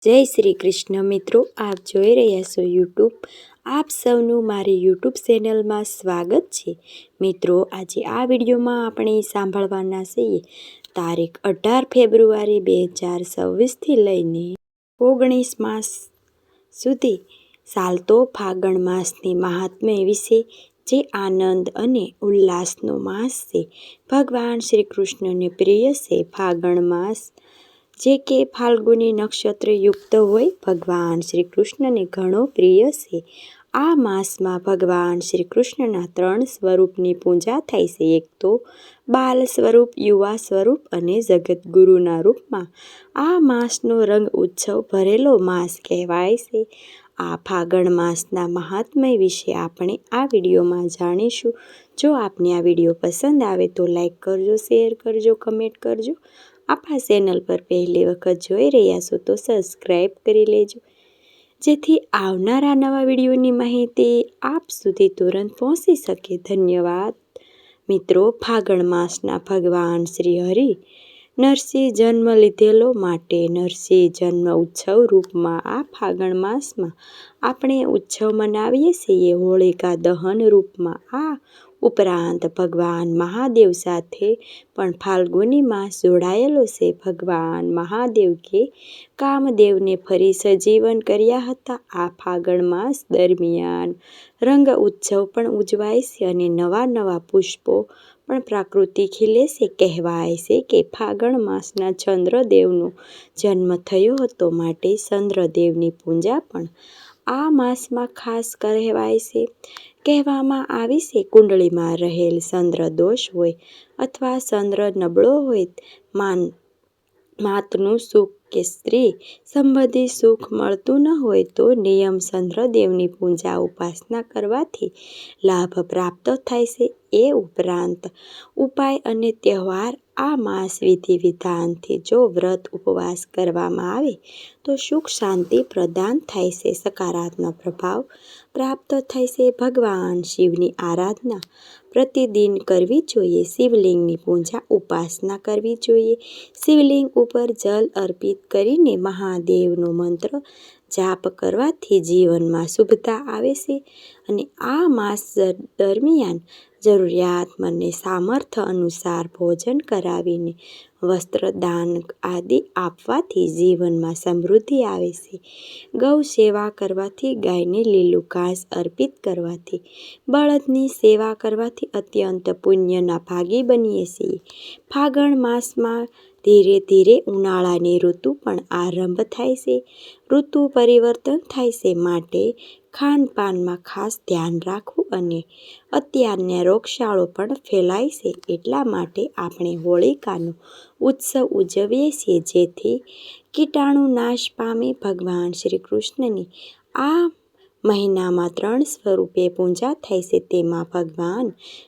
જય શ્રી કૃષ્ણ મિત્રો, આપ જોઈ રહ્યા છો યુટ્યુબ. આપ સૌનું મારી યુટ્યુબ ચેનલમાં સ્વાગત છે. મિત્રો, આજે આ વિડીયોમાં આપણે સાંભળવાના છીએ તારીખ 18 ફેબ્રુઆરી 2026થી લઈને 19 માસ સુધી ચાલતો ફાગણ માસની મહાત્મ્ય વિશે. જે આનંદ અને ઉલ્લાસનો માસ છે. ભગવાન શ્રી કૃષ્ણને પ્રિય છે ફાગણ માસ, જે કે ફાલ્ગુની નક્ષત્ર યુક્ત હોય. ભગવાન શ્રી કૃષ્ણને ઘણો પ્રિય છે. આ માસમાં ભગવાન શ્રી કૃષ્ણના 3 સ્વરૂપની પૂજા થાય છે. એક તો બાલ સ્વરૂપ, યુવા સ્વરૂપ અને જગતગુરુના રૂપમાં. આ માસનો રંગ ઉત્સવ ભરેલો માસ કહેવાય છે. આ ફાગણ માસના મહાત્મ્ય વિશે આપણે આ વિડીયોમાં જાણીશું. જો આપને આ વિડીયો પસંદ આવે તો લાઈક કરજો, શેર કરજો, કમેન્ટ કરજો. આપણા ચેનલ પર પહેલી વખત જોઈ રહ્યા છો તો સબસ્ક્રાઈબ કરી લેજો, જેથી આવનારા નવા વિડીયોની માહિતી આપ સુધી તુરંત પહોંચી શકે. ધન્યવાદ. મિત્રો, ફાગણ માસના ભગવાન શ્રી હરિ નરસિંહ જન્મ લીધેલો માટે નરસિંહ જન્મ ઉત્સવ રૂપમાં આ ફાગણ માસમાં આપણે ઉત્સવ મનાવીએ છીએ. હોળિકા દહન રૂપમાં આ ઉપરાંત ભગવાન મહાદેવ સાથે પણ ફાલ્ગુની માસ જોડાયેલો છે. ભગવાન મહાદેવ કે કામદેવને ફરી સજીવન કર્યા હતા. આ ફાગણ માસ દરમિયાન રંગ ઉત્સવ પણ ઉજવાય છે અને નવા નવા પુષ્પો પણ પ્રકૃતિ ખીલે છે. કહેવાય છે કે ફાગણ માસના ચંદ્રદેવનો જન્મ થયો હતો, માટે ચંદ્રદેવની પૂજા પણ આ માસમાં ખાસ કહેવાય છે. કહેવામાં આવે છે કુંડળીમાં રહેલ ચંદ્ર દોષ હોય અથવા ચંદ્ર નબળો હોય, માતનું સુખ કે સ્ત્રી સંબંધી સુખ મળતું ન હોય તો નિયમ ચંદ્રદેવની પૂજા ઉપાસના કરવાથી લાભ પ્રાપ્ત થાય છે. એ ઉપરાંત ઉપાય અને તહેવાર. આ માસ વિધિ વિધાનથી જો વ્રત ઉપવાસ કરવામાં આવે તો સુખ શાંતિ પ્રદાન થાય છે, સકારાત્મક પ્રભાવ પ્રાપ્ત થાય છે. ભગવાન શિવની આરાધના પ્રતિદિન કરવી જોઈએ. શિવલિંગની પૂજા ઉપાસના કરવી જોઈએ. શિવલિંગ ઉપર જલ અર્પિત કરીને મહાદેવનો મંત્ર જાપ કરવાથી જીવનમાં શુભતા આવે છે. અને આ માસ દરમિયાન જરૂરિયાતમંદને સામર્થ્ય અનુસાર ભોજન કરાવીને વસ્ત્ર દાન આદિ આપવાથી જીવનમાં સમૃદ્ધિ આવે છે. ગૌ સેવા કરવાથી, ગાયને લીલું ઘાસ અર્પિત કરવાથી, બળદની સેવા કરવાથી અત્યંત પુણ્યના ભાગી બનીએ છીએ. ફાગણ માસમાં ધીરે ધીરે ઉનાળાની ઋતુ પણ આરંભ થાય છે. ઋતુ પરિવર્તન થાય છે, માટે ખાનપાનમાં ખાસ ધ્યાન રાખવું. અને અત્યારને રોગચાળો પણ ફેલાય છે, એટલા માટે આપણે હોળિકાનો ઉત્સવ ઉજવીએ છીએ, જેથી કીટાણુ નાશ પામે. ભગવાન શ્રી કૃષ્ણની આ મહિનામાં 3 સ્વરૂપે પૂજા થાય છે. તેમાં ભગવાન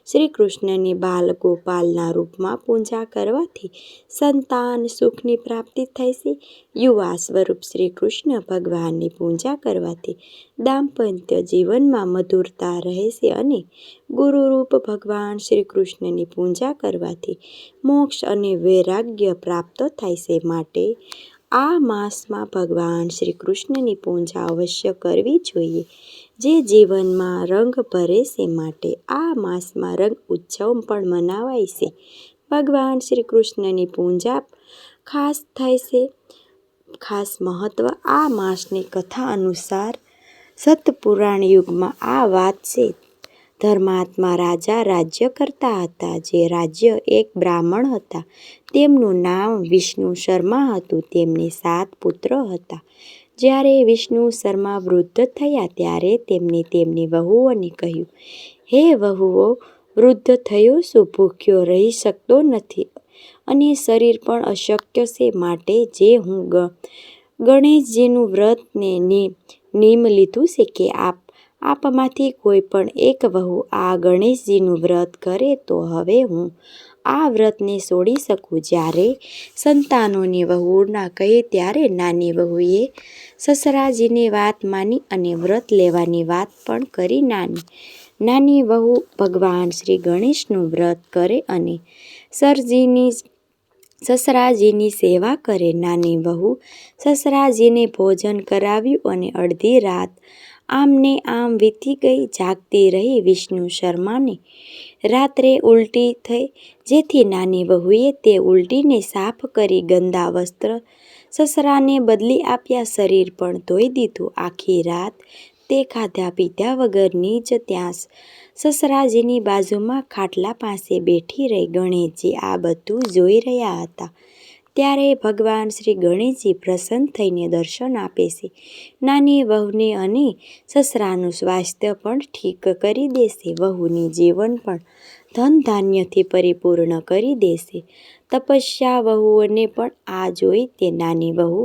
શ્રી કૃષ્ણની બાલ ગોપાલના રૂપમાં પૂજા કરવાથી સંતાન સુખની પ્રાપ્તિ થાય છે. યુવા સ્વરૂપ શ્રી કૃષ્ણ ભગવાનની પૂજા કરવાથી દાંપત્ય જીવનમાં મધુરતા રહે છે. અને ગુરુરૂપ ભગવાન શ્રી કૃષ્ણની પૂજા કરવાથી મોક્ષ અને વૈરાગ્ય પ્રાપ્ત થાય છે. માટે આ માસમાં ભગવાન શ્રી કૃષ્ણની પૂજા અવશ્ય કરવી જોઈએ, જે જીવનમાં રંગ ભરે છે. માટે આ માસમાં રંગ ઉત્સવ પણ મનાવાય છે. ભગવાન શ્રી કૃષ્ણની પૂજા ખાસ થાય છે. ખાસ મહત્વ. આ માસની કથા અનુસાર સતપુરાણ યુગમાં આ વાત છે. ધર્માત્મા રાજા રાજ્ય કરતા હતા. જે રાજ્ય એક બ્રાહ્મણ હતા. તેમનું નામ વિષ્ણુ શર્મા હતું. તેમને 7 પુત્ર હતા. જ્યારે વિષ્ણુ શર્મા વૃદ્ધ થયા ત્યારે તેમણે તેમની વહુઓને કહ્યું, હે વહુઓ, વૃદ્ધ થયો છું, ભૂખ્યો રહી શકતો નથી અને શરીર પણ અશક્ય છે. માટે જે હું ગણેશજીનું વ્રત ને નિયમ લીધું છે કે આપમાંથી કોઈ પણ એક વહુ આ ગણેશજીનું વ્રત કરે તો હવે હું આ વ્રતને છોડી શકું. જ્યારે સંતાનોની વહુના કહે ત્યારે નાની વહુએ સસરાજીની વાત માની અને વ્રત લેવાની વાત પણ કરી. નાની વહુ ભગવાન શ્રી ગણેશનું વ્રત કરે અને સરજીની સસરાજીની સેવા કરે. નાની વહુ સસરાજીને ભોજન કરાવ્યું અને અડધી રાત આમને આમ વીતી ગઈ. જાગતી રહી વિષ્ણુ શર્માને રાત્રે ઉલટી થઈ, જેથી નાની વહુએ તે ઉલટીને સાફ કરી ગંદા વસ્ત્ર સસરાને બદલી આપ્યા. શરીર પણ ધોઈ દીધું. આખી રાત તે ખાધા પીધા વગરની જ ત્યાં સસરાજીની બાજુમાં ખાટલા પાસે બેઠી રહી. ગણેશજી આ બધું જોઈ રહ્યા હતા. ત્યારે ભગવાન શ્રી ગણેશજી પ્રસન્ન થઈને દર્શન આપે છે. નાની વહુને અને સસરાનું સ્વાસ્થ્ય પણ ઠીક કરી દેશે. વહુની જીવન પણ ધન ધાન્યથી પરિપૂર્ણ કરી દેશે. તપસ્યા વહુઓને પણ આ જોઈ તે નાની વહુ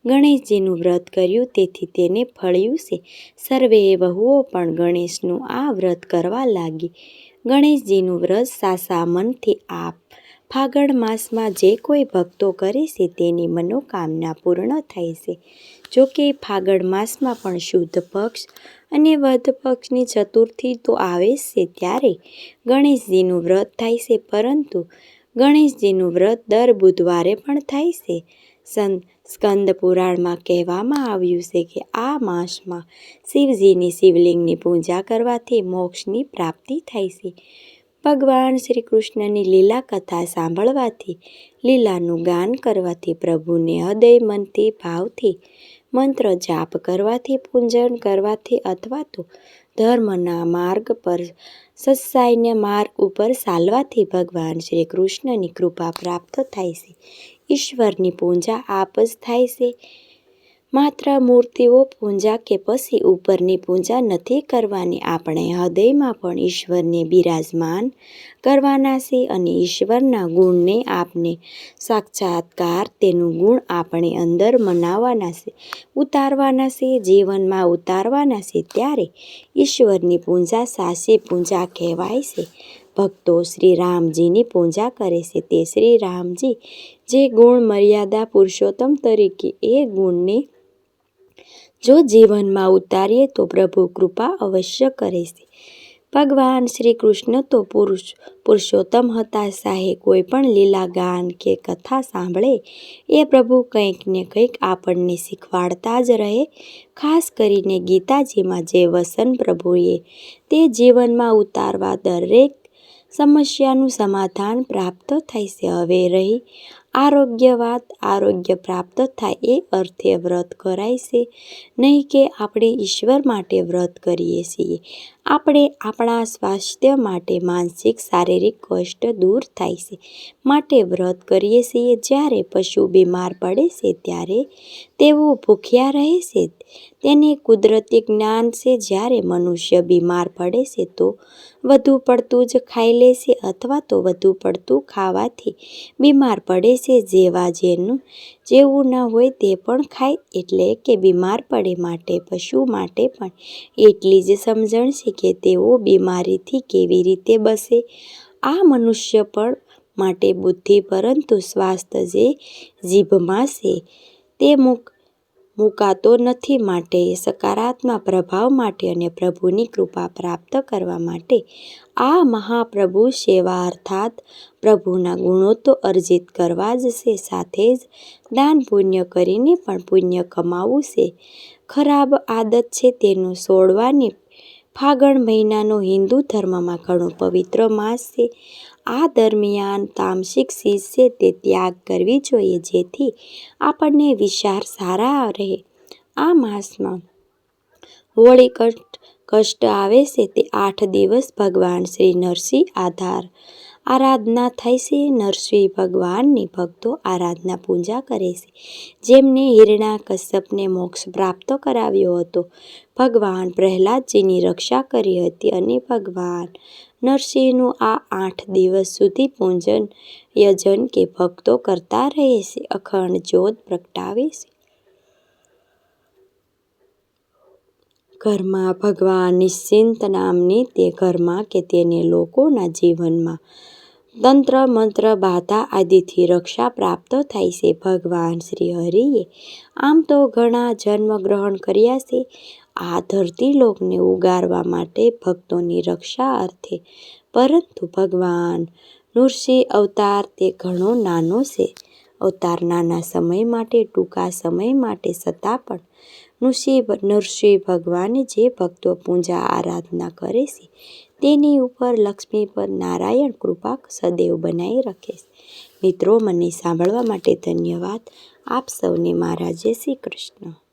ગણેશજીનું વ્રત કર્યું, તેથી તેને ફળ્યું છે. સર્વેએ વહુઓ પણ ગણેશનું આ વ્રત કરવા લાગી. ગણેશજીનું વ્રત સાચા મનથી ફાગણ માસમાં જે કોઈ ભક્તો કરે છે તેની મનોકામના પૂર્ણ થાય છે. જોકે ફાગણ માસમાં પણ શુદ્ધ પક્ષ અને વદ પક્ષની ચતુર્થી તો આવે છે, ત્યારે ગણેશજીનું વ્રત થાય છે. પરંતુ ગણેશજીનું વ્રત દર બુધવારે પણ થાય છે. સ્કંદ પુરાણમાં કહેવામાં આવ્યું છે કે આ માસમાં શિવજીની શિવલિંગની પૂજા કરવાથી મોક્ષની પ્રાપ્તિ થાય છે. ભગવાન શ્રી કૃષ્ણની લીલા કથા સાંભળવાથી, લીલાનું ગાન કરવાથી, પ્રભુને હૃદય મનથી ભાવથી મંત્ર જાપ કરવાથી, પૂજન કરવાથી અથવા તો ધર્મના માર્ગ પર સત્સાયના માર્ગ ઉપર ચાલવાથી ભગવાન શ્રી કૃષ્ણની કૃપા પ્રાપ્ત થાય છે. ઈશ્વરની પૂજા આપ જ થાય છે. માત્ર મૂર્તિઓ પૂજા કે પછી ઉપરની પૂજા નથી કરવાની. આપણે હૃદયમાં પણ ઈશ્વરને બિરાજમાન કરવાના છે અને ઈશ્વરના ગુણને આપને સાક્ષાત્કાર, તેનું ગુણ આપણે અંદર મનાવવાના છે, ઉતારવાના છે, જીવનમાં ઉતારવાના છે. ત્યારે ઈશ્વરની પૂજા સાચી પૂજા કહેવાય છે. ભક્તો શ્રી રામજીની પૂજા કરે છે. તે શ્રી રામજી જે ગુણ મર્યાદા પુરુષોત્તમ તરીકે એ ગુણને જો જીવનમાં ઉતારીએ તો પ્રભુ કૃપા અવશ્ય કરે છે. ભગવાન શ્રી કૃષ્ણ તો પુરુષોત્તમ હતા. ચાહે કોઈ પણ લીલા ગાન કે કથા સાંભળે એ પ્રભુ કંઈક ને કંઈક આપણને શીખવાડતા જ રહે. ખાસ કરીને ગીતાજીમાં જે વચન પ્રભુએ તે જીવનમાં ઉતારવા દરેક સમસ્યાનું સમાધાન પ્રાપ્ત થાય છે. હવે રહી આરોગ્ય વાત, આરોગ્ય પ્રાપ્ત થાય એ અર્થે વ્રત કરાય છે, નહીં કે આપણે ઈશ્વર માટે વ્રત કરીએ છીએ. આપણે આપણા સ્વાસ્થ્ય માટે માનસિક શારીરિક કષ્ટ દૂર થાય છે માટે વ્રત કરીએ છીએ. જ્યારે પશુ બીમાર પડે છે ત્યારે તેઓ ભૂખ્યા રહે છે, તેને કુદરતી જ્ઞાન છે. જ્યારે મનુષ્ય બીમાર પડે છે તો વધુ પડતું જ ખાઈ લે છે અથવા તો વધુ પડતું ખાવાથી બીમાર પડે છે. જેવું ન હોય તે પણ ખાય, એટલે કે બીમાર પડે. માટે પશુ માટે પણ એટલી જ સમજણ છે કે તેઓ બીમારીથી કેવી રીતે બસે. આ મનુષ્ય પણ માટે બુદ્ધિ, પરંતુ સ્વાસ્થ્ય જે જીભમાં છે તે મુકાતો નથી. માટે સકારાત્મક પ્રભાવ માટે અને પ્રભુની કૃપા પ્રાપ્ત કરવા માટે આ મહાપ્રભુ સેવા અર્થાત પ્રભુના ગુણો તો અર્જિત કરવા જ છે, સાથે જ દાન પુણ્ય કરીને પણ પુણ્ય કમાવવું છે. ખરાબ આદત છે તેનું છોડવાની. ફાગણ મહિનાનો હિન્દુ ધર્મમાં ઘણો પવિત્ર માસ છે. આ દરમિયાન તામસિક ચીજ છે તે ત્યાગ કરવી જોઈએ, જેથી આપણને વિચાર સારા રહે. આ માસમાં હોળી કષ્ટ આવે છે તે 8 દિવસ ભગવાન શ્રી નરસિંહ આરાધના થાય છે. નરસિંહ ભગવાનની ભક્તો આરાધના પૂજા કરે છે. જેમને હિરણ્યકશ્યપને મોક્ષ પ્રાપ્ત કરાવ્યો હતો, ભગવાન પ્રહલાદજીની રક્ષા કરી હતી અને ભગવાન નરસિંહનું આ 8 દિવસ સુધી પૂજન યજન કે ભક્તો કરતા રહે છે, અખંડ જ્યોત પ્રગટાવે છે. ઘરમાં ભગવાન નિશ્ચિંત નામની તે ઘરમાં કે તેને લોકોના જીવનમાં તંત્ર મંત્ર બાધા આદિથી રક્ષા પ્રાપ્ત થાય છે. ભગવાન શ્રી હરિએ આમ તો ઘણા જન્મ ગ્રહણ કર્યા છે આ ધરતી લોકને ઉગારવા માટે ભક્તોની રક્ષા અર્થે, પરંતુ ભગવાનનું નૃસિંહ અવતાર તે ઘણો નાનો છે. અવતાર નાના સમય માટે, ટૂંકા સમય માટે, છતાં પણ નૃસિંહ ભગવાને જે ભક્તો પૂજા આરાધના કરે છે તેની ઉપર લક્ષ્મી પર નારાયણ કૃપા સદૈવ બનાવી રાખે છે. મિત્રો, મને સાંભળવા માટે ધન્યવાદ. આપ સૌને મારા જય શ્રી કૃષ્ણ.